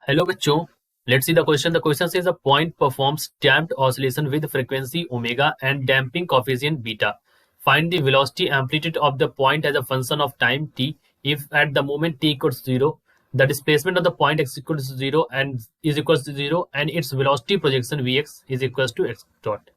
Hello बच्चों, let's see the question. The question says a point performs damped oscillation with frequency omega and damping coefficient beta. Find the velocity amplitude of the point as a function of time t if at the moment t equals 0, the displacement of the point x equals 0 and is equals to 0 and its velocity projection vx is equals to x dot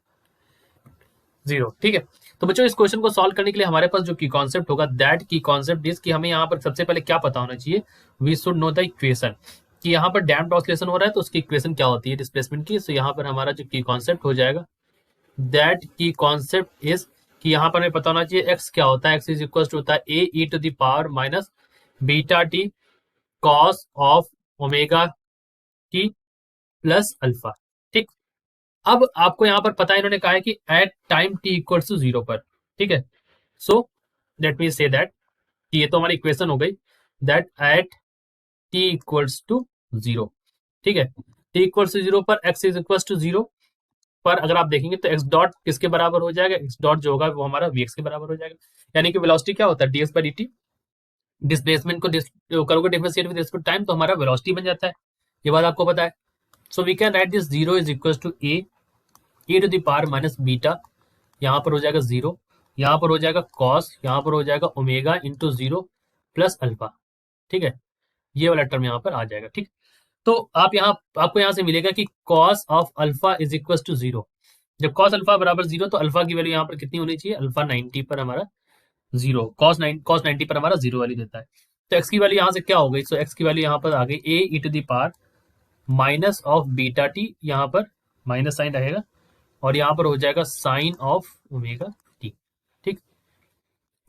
0. ठीक है, तो बच्चों इस question को solve करने के लिए हमारे पास जो की कॉन्सेप्ट होगा दैट की कॉन्सेप्ट इज कि हमें यहाँ पर सबसे पहले क्या पता होना चाहिए. We should know the equation कि यहाँ पर डैम्प्ड ऑसिलेशन हो रहा है तो उसकी इक्वेशन क्या होती है डिस्प्लेसमेंट की. सो यहाँ पर हमारा जो की कॉन्सेप्ट हो जाएगा दैट की कॉन्सेप्ट इज कि यहाँ पर हमें पता होना चाहिए एक्स क्या होता है. एक्स इज इक्वल टू होता है a E to the power minus beta t cos of omega t plus alpha. ठीक, अब आपको यहां पर पता है इन्होंने कहा है कि at time T equals to 0 पर. ठीक है, so let me say that ये तो हमारी इक्वेशन हो गई that at T equals to 0. ठीक है, टी इक्वल्स टू 0 पर एक्स इज इक्वल्स टू 0 पर अगर आप देखेंगे तो एक्स डॉट किसके बराबर हो जाएगा, एक्स डॉट जो होगा वो हमारा वीएक्स के बराबर हो जाएगा. यानी कि वेलोसिटी क्या होता है डीएक्स बाई डी. डिस्प्लेसमेंट को करोगे डिफरेंशिएट विद रिस्पेक्ट टाइम तो हमारा वेलोसिटी बन जाता है. ये बात आपको पता है. So we can write this 0 is equals to A to the power minus beta, यहाँ पर हो जाएगा 0, यहाँ पर हो जाएगा कॉस, यहाँ पर हो जाएगा ओमेगा इंटू 0 प्लस अल्फा. ठीक है, ये वाला टर्म यहाँ पर आ जाएगा. ठीक, तो आपको यहाँ से मिलेगा कि cos of alpha is equal to 0. जब कॉस अल्फा बराबर 0 तो अल्फा की वैल्यू यहाँ पर कितनी होनी चाहिए, अल्फा 90 पर हमारा 0, कॉस 90 पर हमारा 0 वैल्यू देता है. तो एक्स की वैल्यू यहाँ से क्या हो गई, सो एक्स की वैल्यू यहाँ पर आ गई a E to the power minus of beta t, यहाँ पर माइनस साइन रहेगा और यहाँ पर हो जाएगा साइन ऑफ ओमेगा टी. ठीक,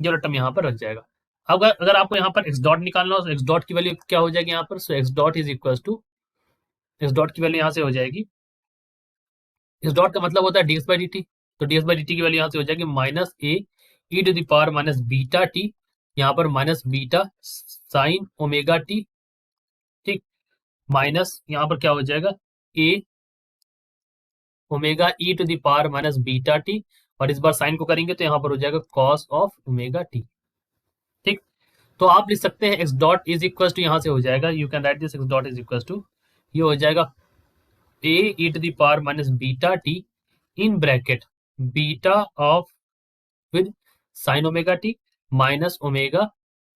ये टर्म यहाँ पर रख जाएगा. अगर आपको यहाँ पर एक्स डॉट निकालना हो तो एक्स डॉट की वैल्यू क्या हो जाएगी यहाँ पर, so x dot is equal to x dot की वैल्यू यहाँ से हो जाएगी, एक्स डॉट का मतलब होता है डीएक्स बाई डी टी. तो डीएक्स बाई डी टी की वैल्यू यहाँ से हो जाएगी minus a E to the power minus beta t, यहाँ पर minus beta sine omega t. ठीक, माइनस यहाँ पर क्या हो जाएगा a omega e to the power minus beta t और इस बार साइन को करेंगे तो यहाँ पर हो जाएगा कॉस ऑफ ओमेगा टी. ठीक, तो आप लिख सकते हैं x dot is equal to, यहाँ से हो जाएगा you can write this x dot is equal to, ये हो जाएगा a E to the power minus beta t in bracket beta of with sine omega T minus omega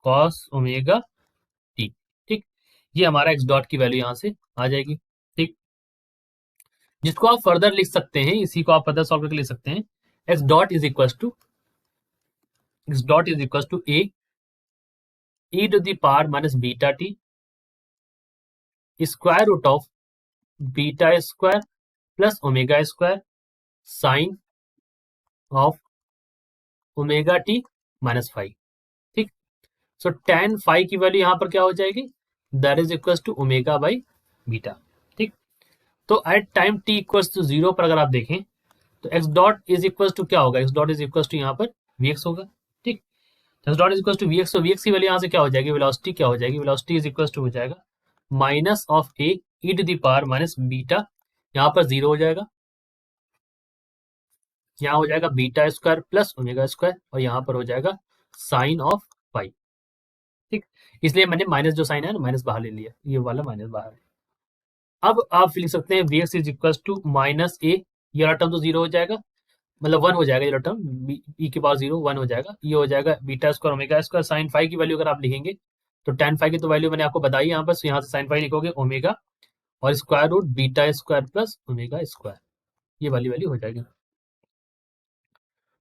cos omega t. ठीक, ये हमारा एक्स डॉट की value यहाँ से आ जाएगी. ठीक, जिसको आप फर्दर लिख सकते हैं, इसी को आप फर्दर सॉल्व करके लिख सकते हैं. X dot is equal to A E to the power minus beta T square root of beta square plus omega square sine of omega T minus phi. ठीक, सो टेन फाइव की value यहाँ पर क्या हो जाएगी, that is equal to omega by beta. ठीक, तो at time T equals to 0 पर अगर आप देखें तो X dot is equal to क्या होगा, x dot is equal to यहाँ पर वीएक्स होगा. ठीक, X dot is equal to VX, तो वीएक्स की वैल्यू यहाँ से क्या हो जाएगी, वेलोसिटी क्या हो जाएगी, वेलोसिटी इज इक्वल टू हो जाएगा minus of A E to the power minus beta, यहाँ पर 0 हो जाएगा, यहाँ हो जाएगा beta square plus omega square और यहाँ पर हो जाएगा साइन ऑफ पाई. ठीक, इसलिए मैंने माइनस जो साइन है ना माइनस बाहर ले लिया, ये वाला माइनस बाहर है. अब आप लिख सकते हैं vx is equal to minus a, ये वाला टर्म तो 0 हो जाएगा, मतलब 1 हो जाएगा, ये वाला टर्म ई के पावर 0 1 हो जाएगा, ये हो जाएगा beta square omega square sign five की वैल्यू अगर आप लिखेंगे तो टेन फाइव की तो वैल्यू मैंने आपको बताई यहाँ पर, यहाँ से साइन फाइव लिखोगे ओमेगा और square root beta square plus omega square, ये वाली वैल्यू हो जाएगी.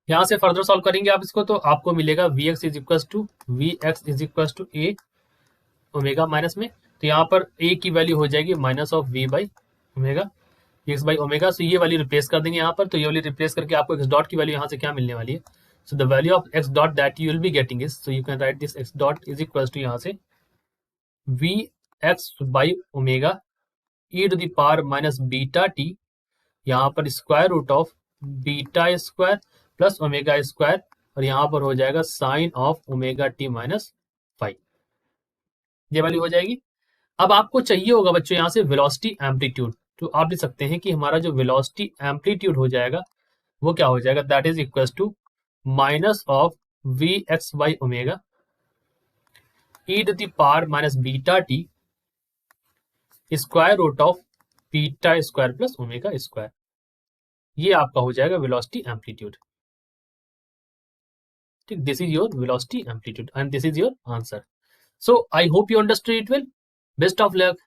यहाँ से फर्दर सॉल्व करेंगे आप इसको तो आपको मिलेगा v x is equal to a omega minus में, तो यहाँ पर ए की वैल्यू हो जाएगी minus of v by omega x by omega. So ये वाली रिप्लेस कर देंगे यहाँ पर, तो ये वाली रिप्लेस करके आपको एक्स डॉट की वैल्यू यहाँ से क्या मिलने वाली है, so the value of x dot that you will be getting is, so you can write this x dot is equal to यहाँ से v x by omega e to the power minus beta t, यहाँ पर square root of beta square plus omega square और यहाँ पर हो जाएगा sine of omega T minus five, ये वैल्यू हो जाएगी. अब आपको चाहिए होगा बच्चों यहाँ से वेलोसिटी एम्पलीट्यूड, तो आप लिख सकते हैं कि हमारा जो वेलोसिटी एम्पलीट्यूड हो जाएगा वो क्या हो जाएगा, that is equal to minus of v x by omega e to the power minus beta T square root of beta square plus omega square, ये आपका हो जाएगा वेलोसिटी एम्पलीट्यूड। ठीक, this is your velocity amplitude and this is your answer. So I hope you understood it well. Best of luck.